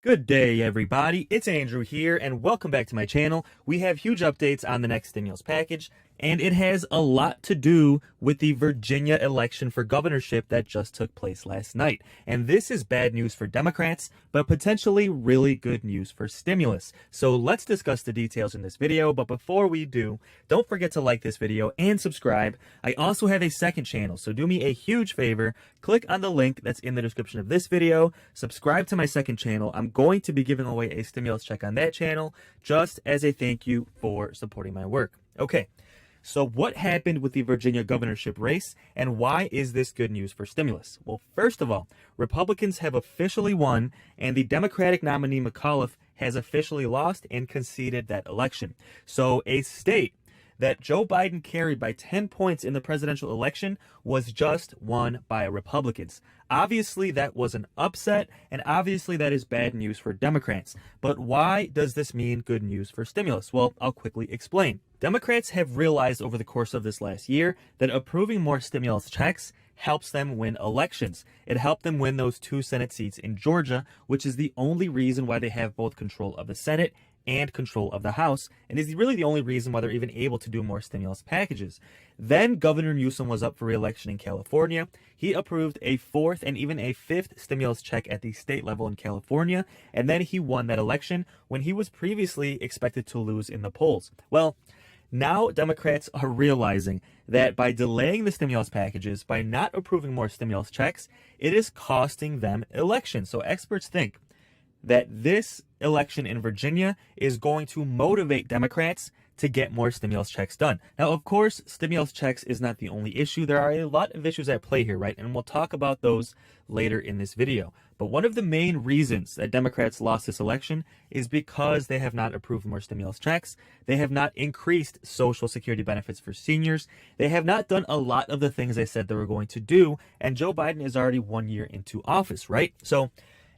Good day, everybody. It's Andrew here, and welcome back to my channel. We have huge updates on the next stimulus package, and it has a lot to do with the Virginia election for governorship that just took place last night. And this is bad news for Democrats, but potentially really good news for stimulus. So let's discuss the details in this video, but before we do, don't forget to like this video and subscribe. I also have a second channel, so do me a huge favor. Click on the link that's in the description of this video. Subscribe to my second channel. I'm going to be giving away a stimulus check on that channel just as a thank you for supporting my work. Okay, so what happened with the Virginia governorship race and why is this good news for stimulus? Well, first of all, Republicans have officially won and the Democratic nominee McAuliffe has officially lost and conceded that election. So a state that Joe Biden carried by 10 points in the presidential election was just won by Republicans. Obviously, that was an upset, and obviously that is bad news for Democrats. But why does this mean good news for stimulus? Well, I'll quickly explain. Democrats have realized over the course of this last year that approving more stimulus checks helps them win elections. It helped them win those 2 Senate seats in Georgia, which is the only reason why they have both control of the Senate and control of the House, and is really the only reason why they're even able to do more stimulus packages. Then Governor Newsom was up for re-election in California. He approved a 4th and even a 5th stimulus check at the state level in California, and then he won that election when he was previously expected to lose in the polls. Well, now Democrats are realizing that by delaying the stimulus packages, by not approving more stimulus checks, it is costing them elections. So experts think that this election in Virginia is going to motivate Democrats to get more stimulus checks done. Now, of course, stimulus checks is not the only issue. There are a lot of issues at play here, right? And we'll talk about those later in this video. But one of the main reasons that Democrats lost this election is because they have not approved more stimulus checks. They have not increased Social Security benefits for seniors. They have not done a lot of the things they said they were going to do. And Joe Biden is already 1 year into office, right? So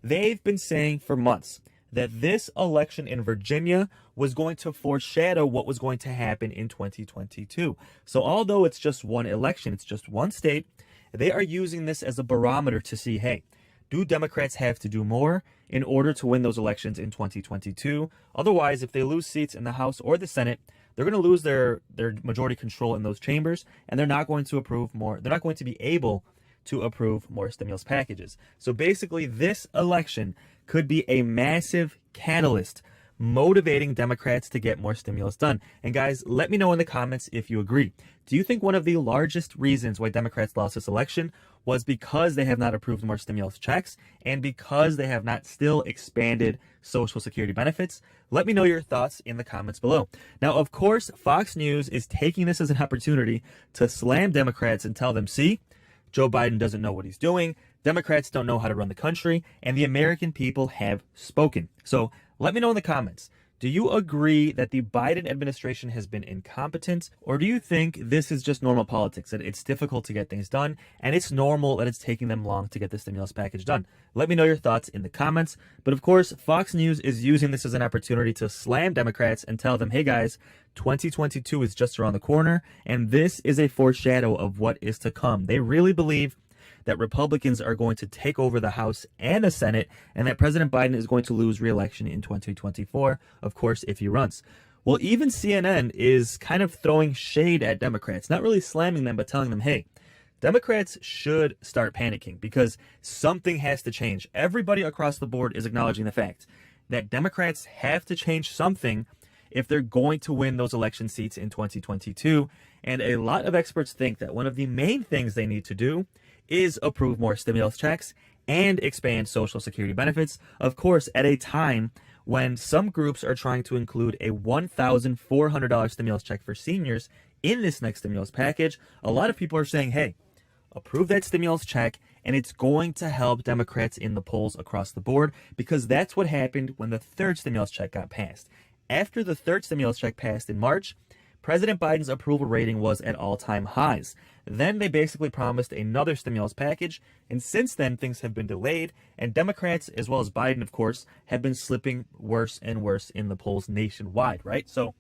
they've been saying for months that this election in Virginia was going to foreshadow what was going to happen in 2022. So although it's just one election, it's just one state, they are using this as a barometer to see, hey, do Democrats have to do more in order to win those elections in 2022? Otherwise, if they lose seats in the House or the Senate, they're going to lose their majority control in those chambers, and they're not going to approve more. They're not going to be able to approve more stimulus packages. So basically, this election could be a massive catalyst motivating Democrats to get more stimulus done. And guys, let me know in the comments if you agree. Do you think one of the largest reasons why Democrats lost this election was because they have not approved more stimulus checks and because they have not still expanded Social Security benefits? Let me know your thoughts in the comments below. Now, of course, Fox News is taking this as an opportunity to slam Democrats and tell them, see, Joe Biden doesn't know what he's doing, Democrats don't know how to run the country, and the American people have spoken. So let me know in the comments. Do you agree that the Biden administration has been incompetent, or do you think this is just normal politics, that it's difficult to get things done, and it's normal that it's taking them long to get the stimulus package done? Let me know your thoughts in the comments. But of course, Fox News is using this as an opportunity to slam Democrats and tell them, hey guys, 2022 is just around the corner, and this is a foreshadow of what is to come. They really believe that Republicans are going to take over the House and the Senate, and that President Biden is going to lose re-election in 2024, of course, if he runs. Well, even CNN is kind of throwing shade at Democrats, not really slamming them, but telling them, hey, Democrats should start panicking because something has to change. Everybody across the board is acknowledging the fact that Democrats have to change something if they're going to win those election seats in 2022. And a lot of experts think that one of the main things they need to do is approve more stimulus checks and expand Social Security benefits, of course, at a time when some groups are trying to include a $1,400 stimulus check for seniors in this next stimulus package. A lot of people are saying, hey, approve that stimulus check, and it's going to help Democrats in the polls across the board, because that's what happened when the 3rd stimulus check got passed. After the 3rd stimulus check passed in March, President Biden's approval rating was at all-time highs. Then they basically promised another stimulus package, and since then things have been delayed, and Democrats, as well as Biden, of course, have been slipping worse and worse in the polls nationwide, right? So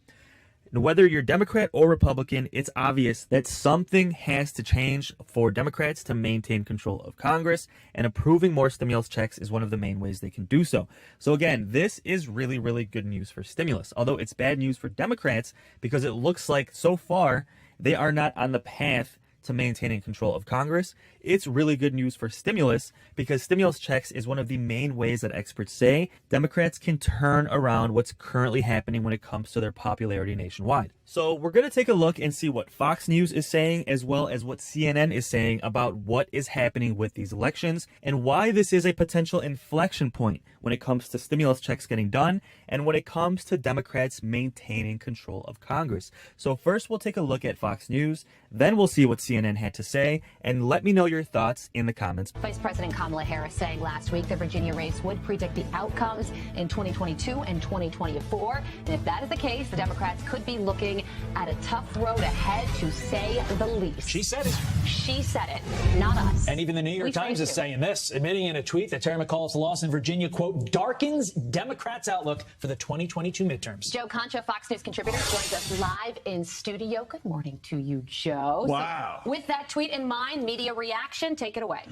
And whether you're Democrat or Republican, it's obvious that something has to change for Democrats to maintain control of Congress, and approving more stimulus checks is one of the main ways they can do so. So again, this is really, really good news for stimulus, although it's bad news for Democrats because it looks like so far they are not on the path to maintaining control of Congress. It's really good news for stimulus because stimulus checks is one of the main ways that experts say Democrats can turn around what's currently happening when it comes to their popularity nationwide. So we're going to take a look and see what Fox News is saying as well as what CNN is saying about what is happening with these elections and why this is a potential inflection point when it comes to stimulus checks getting done and when it comes to Democrats maintaining control of Congress. So first we'll take a look at Fox News, then we'll see what CNN had to say, and let me know your thoughts in the comments. Vice President Kamala Harris saying last week the Virginia race would predict the outcomes in 2022 and 2024. And if that is the case, the Democrats could be looking at a tough road ahead, to say the least. She said it. She said it, not us. And even the New York Times is saying this, admitting in a tweet that Terry McAuliffe's loss in Virginia, quote, darkens Democrats' outlook for the 2022 midterms. Joe Concha, Fox News contributor, joins us live in studio. Good morning to you, Joe. Wow. So with that tweet in mind, media reaction, take it away.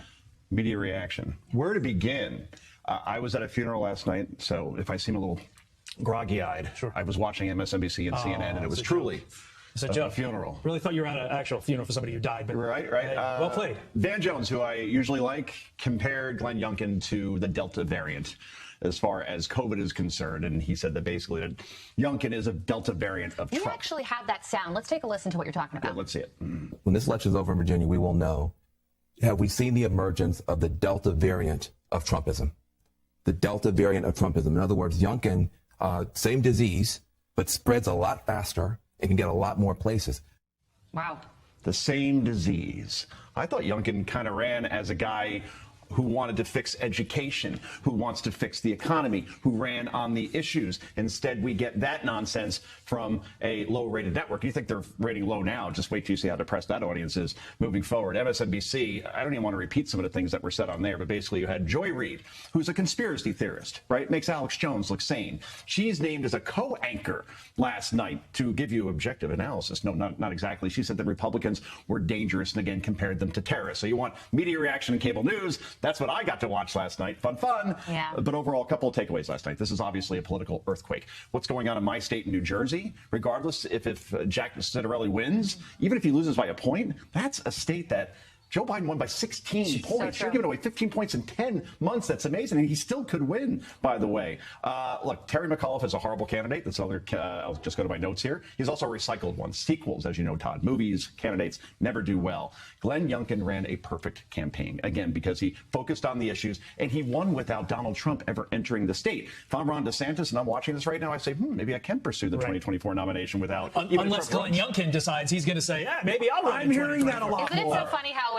Media reaction. Where to begin? I was at a funeral last night, so if I seem a little groggy-eyed, sure. I was watching MSNBC and CNN, and it was truly a funeral. Really thought you were at an actual funeral for somebody who died. But right. Well played. Van Jones, who I usually like, compared Glenn Youngkin to the Delta variant as far as COVID is concerned. And he said that basically that Youngkin is a Delta variant of Trump. You actually have that sound. Let's take a listen to what you're talking about. Yeah, let's see it. When this election is over in Virginia, we will know, have we seen the emergence of the Delta variant of Trumpism? The Delta variant of Trumpism. In other words, Youngkin, same disease, but spreads a lot faster and can get a lot more places. Wow. The same disease. I thought Youngkin kind of ran as a guy who wanted to fix education, who wants to fix the economy, who ran on the issues. Instead, we get that nonsense from a low-rated network. You think they're rating low now. Just wait till you see how depressed that audience is moving forward. MSNBC, I don't even want to repeat some of the things that were said on there, but basically you had Joy Reid, who's a conspiracy theorist, right? Makes Alex Jones look sane. She's named as a co-anchor last night to give you objective analysis. No, not exactly. She said that Republicans were dangerous and again compared them to terrorists. So you want media reaction and cable news. That's what I got to watch last night. Fun. Yeah. But overall, a couple of takeaways last night. This is obviously a political earthquake. What's going on in my state in New Jersey, regardless if Jack Ciattarelli wins, even if he loses by a point, that's a state that Joe Biden won by 16 points. You're giving away 15 points in 10 months. That's amazing. And he still could win, by the way. Look, Terry McAuliffe is a horrible candidate. That's another. I'll just go to my notes here. He's also a recycled one. Sequels, as you know, Todd. Movies, candidates never do well. Glenn Youngkin ran a perfect campaign, again, because he focused on the issues, and he won without Donald Trump ever entering the state. If I'm Ron DeSantis and I'm watching this right now, I say, maybe I can pursue the 2024 nomination without. Unless Glenn Youngkin decides he's going to say, maybe I'll run. I'm hearing that a lot Isn't it more. so funny how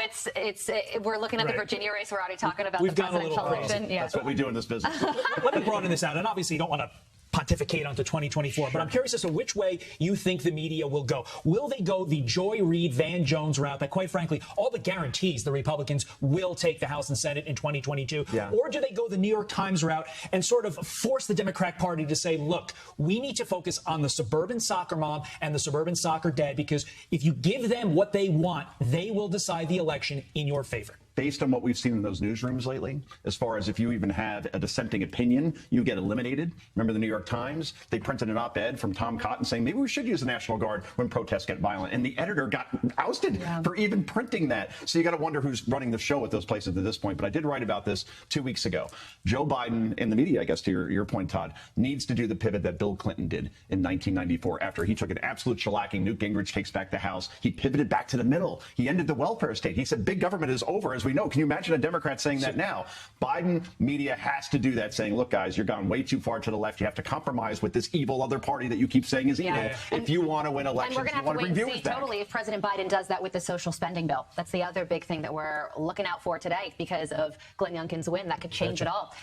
we're looking at the Virginia race. We're already talking about the presidential election. Yeah. That's what we do in this business. Let me broaden this out. And obviously, you don't want to pontificate onto 2024, but I'm curious as to which way you think the media will go. Will they go the Joy Reid, Van Jones route that, quite frankly, all the guarantees the Republicans will take the House and Senate in 2022? Yeah. Or do they go the New York Times route and sort of force the Democratic Party to say, look, we need to focus on the suburban soccer mom and the suburban soccer dad, because if you give them what they want, they will decide the election in your favor? Based on what we've seen in those newsrooms lately, as far as if you even had a dissenting opinion, you get eliminated. Remember the New York Times? They printed an op-ed from Tom Cotton saying maybe we should use the National Guard when protests get violent. And the editor got ousted for even printing that. So you got to wonder who's running the show at those places at this point. But I did write about this 2 weeks ago. Joe Biden in the media, I guess to your point, Todd, needs to do the pivot that Bill Clinton did in 1994 after he took an absolute shellacking. Newt Gingrich takes back the House. He pivoted back to the middle. He ended the welfare state. He said big government is over, as we know. Can you imagine a Democrat saying that now? Biden media has to do that, saying, look, guys, you're gone way too far to the left. You have to compromise with this evil other party that you keep saying is evil if you want to win elections. And we're going to have to wait and see totally if President Biden does that with the social spending bill. That's the other big thing that we're looking out for today because of Glenn Youngkin's win. That could change it all.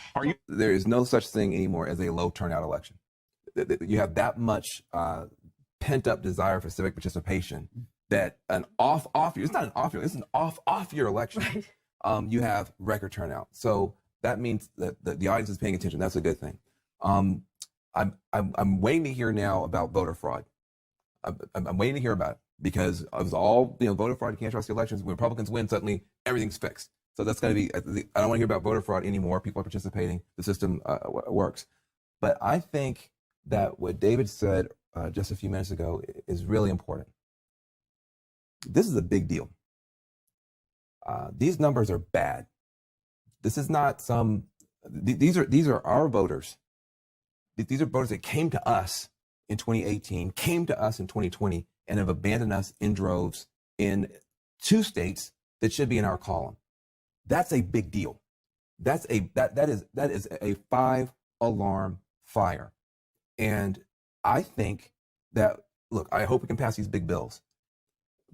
There is no such thing anymore as a low turnout election. You have that much pent-up desire for civic participation that an off year, it's not an off year, it's an off year election. Right. You have record turnout. So that means that the audience is paying attention. That's a good thing. I'm waiting to hear now about voter fraud. I'm waiting to hear about it because it was all, voter fraud, you can't trust the elections. When Republicans win, suddenly everything's fixed. So that's going to be, I don't want to hear about voter fraud anymore. People are participating. The system works. But I think that what David said just a few minutes ago is really important. This is a big deal. These numbers are bad. This is not these are our voters. These are voters that came to us in 2018, came to us in 2020, and have abandoned us in droves in 2 states that should be in our column. That's a big deal. That is a 5-alarm fire. And I think that, look, I hope we can pass these big bills.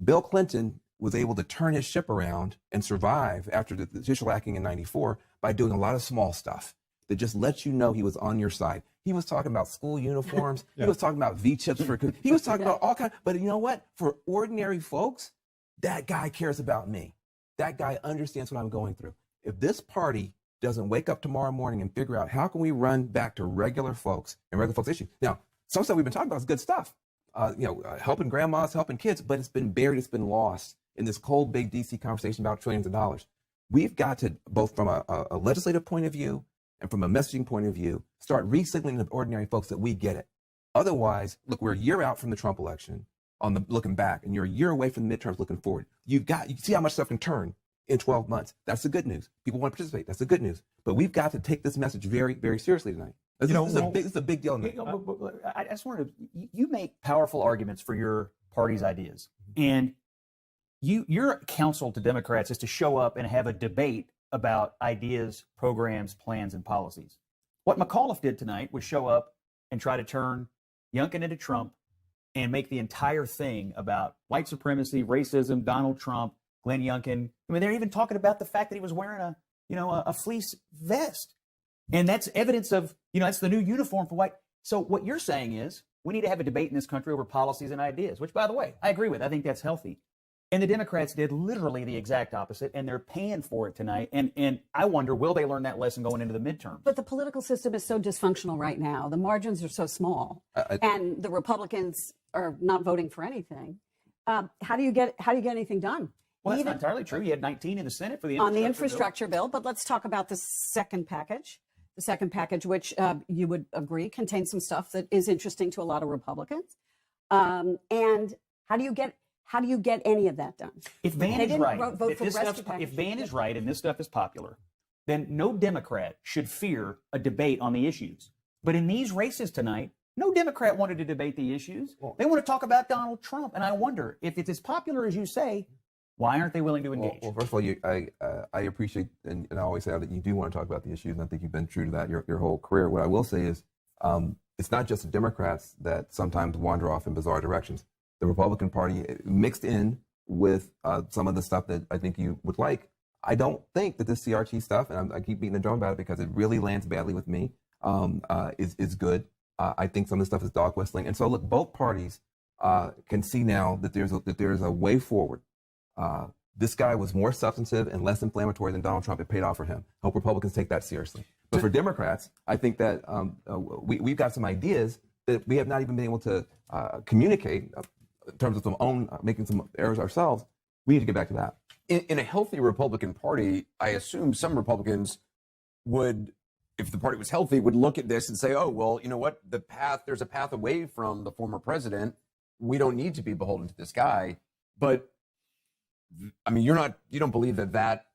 Bill Clinton was able to turn his ship around and survive after the judicial hacking in '94 by doing a lot of small stuff that just lets you know he was on your side. He was talking about school uniforms. He was talking about V-chips he was talking about all kinds. But you know what? For ordinary folks, that guy cares about me. That guy understands what I'm going through. If this party doesn't wake up tomorrow morning and figure out how can we run back to regular folks and regular folks' issues. Now, some stuff we've been talking about is good stuff. Helping grandmas, helping kids, but it's been buried, it's been lost in this cold, big DC conversation about trillions of dollars. We've got to, both from a legislative point of view and from a messaging point of view, start re-signaling to ordinary folks that we get it. Otherwise, look, we're a year out from the Trump election on the looking back, and you're a year away from the midterms looking forward. You see how much stuff can turn in 12 months. That's the good news. People want to participate. That's the good news. But we've got to take this message very, very seriously tonight. This is a big deal tonight. I just wanted to, you make powerful arguments for your party's ideas. And your counsel to Democrats is to show up and have a debate about ideas, programs, plans, and policies. What McAuliffe did tonight was show up and try to turn Youngkin into Trump and make the entire thing about white supremacy, racism, Donald Trump, Glenn Youngkin. I mean, they're even talking about the fact that he was wearing a fleece vest. And that's evidence of, that's the new uniform for white. So what you're saying is we need to have a debate in this country over policies and ideas, which, by the way, I agree with. I think that's healthy. And the Democrats did literally the exact opposite, and they're paying for it tonight. And I wonder, will they learn that lesson going into the midterm? But the political system is so dysfunctional right now. The margins are so small, and the Republicans are not voting for anything. How do you get anything done? Well, that's not entirely true. You had 19 in the Senate for the infrastructure bill. But let's talk about the second package. The second package, which you would agree contains some stuff that is interesting to a lot of Republicans. And how do you get any of that done? If Van is right, if Van is right and this stuff is popular, then no Democrat should fear a debate on the issues. But in these races tonight, no Democrat wanted to debate the issues. They want to talk about Donald Trump. And I wonder, if it's as popular as you say, why aren't they willing to engage? Well, first of all, I appreciate, and I always say that you do want to talk about the issues, and I think you've been true to that your whole career. What I will say is, it's not just the Democrats that sometimes wander off in bizarre directions. The Republican Party mixed in with some of the stuff that I think you would like. I don't think that this CRT stuff, and I keep beating the drum about it because it really lands badly with me, is good. I think some of the stuff is dog whistling. And so, look, both parties can see now that there's a way forward. This guy was more substantive and less inflammatory than Donald Trump. It paid off for him. Hope Republicans take that seriously. But for Democrats, I think that we've got some ideas that we have not even been able to communicate in terms of making some errors ourselves. We need to get back to that. In a healthy Republican Party, I assume some Republicans would, if the party was healthy, would look at this and say, oh, well, you know what? There's a path away from the former president. We don't need to be beholden to this guy. But I mean, you don't believe that.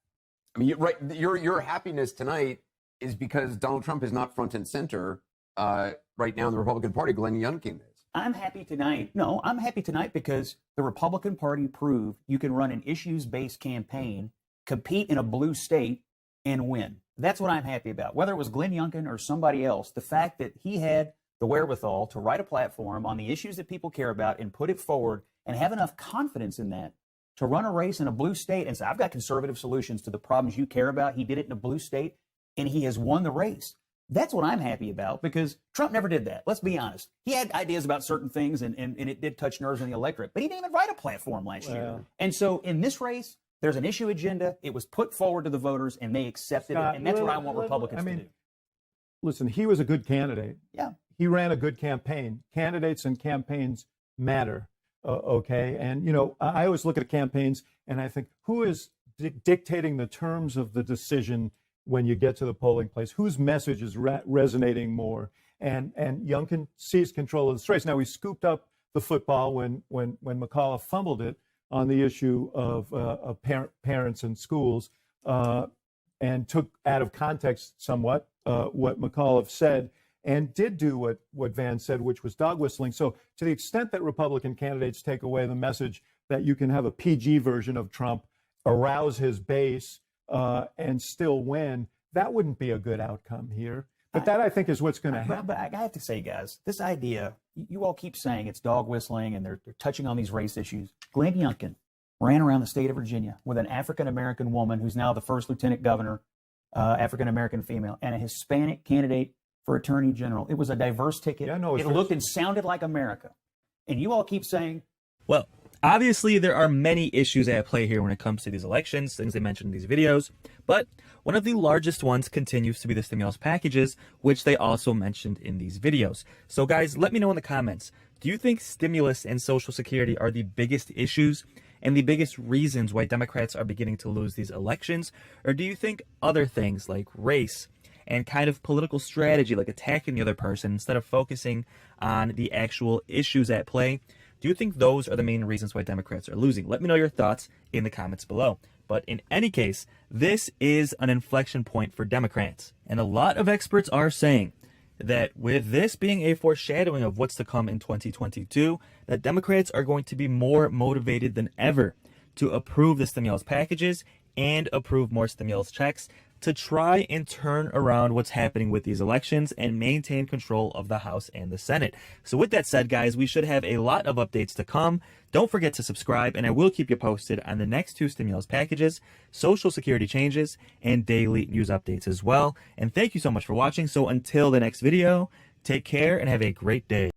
I mean, your happiness tonight is because Donald Trump is not front and center right now in the Republican Party. Glenn Youngkin is. I'm happy tonight. No, I'm happy tonight because the Republican Party proved you can run an issues-based campaign, compete in a blue state, and win. That's what I'm happy about. Whether it was Glenn Youngkin or somebody else, the fact that he had the wherewithal to write a platform on the issues that people care about and put it forward and have enough confidence in that to run a race in a blue state and say, I've got conservative solutions to the problems you care about. He did it in a blue state, and he has won the race. That's what I'm happy about because Trump never did that. Let's be honest. He had ideas about certain things, and it did touch nerves in the electorate, but he didn't even write a platform last year. And so in this race, there's an issue agenda. It was put forward to the voters, and they accepted it, and that's what I want Republicans to do. Listen, he was a good candidate. Yeah. He ran a good campaign. Candidates and campaigns matter. Okay. And, you know, I always look at campaigns and I think, who is dictating the terms of the decision when you get to the polling place? Whose message is resonating more? And Youngkin seized control of this race. Now, he scooped up the football when McAuliffe fumbled it on the issue of parents and schools, and took out of context somewhat what McAuliffe said, and did do what Vance said, which was dog whistling. So to the extent that Republican candidates take away the message that you can have a PG version of Trump, arouse his base, and still win, that wouldn't be a good outcome here. But that, I think, is what's going to happen. But I have to say, guys, this idea, you all keep saying it's dog whistling and they're touching on these race issues. Glenn Youngkin ran around the state of Virginia with an African-American woman who's now the first lieutenant governor, African-American female, and a Hispanic candidate for attorney general. It was a diverse ticket. Yeah, no, it looked and sounded like America. And you all keep saying, Well, obviously, there are many issues at play here when it comes to these elections, things they mentioned in these videos, but one of the largest ones continues to be the stimulus packages, which they also mentioned in these videos. So guys, let me know in the comments, do you think stimulus and Social Security are the biggest issues and the biggest reasons why Democrats are beginning to lose these elections? Or do you think other things like race and kind of political strategy, like attacking the other person instead of focusing on the actual issues at play, do you think those are the main reasons why Democrats are losing? Let me know your thoughts in the comments below. But in any case, this is an inflection point for Democrats. And a lot of experts are saying that with this being a foreshadowing of what's to come in 2022, that Democrats are going to be more motivated than ever to approve the stimulus packages and approve more stimulus checks to try and turn around what's happening with these elections and maintain control of the House and the Senate. So with that said, guys, we should have a lot of updates to come. Don't forget to subscribe, and I will keep you posted on the next 2 stimulus packages, Social Security changes, and daily news updates as well. And thank you so much for watching. So until the next video, take care and have a great day.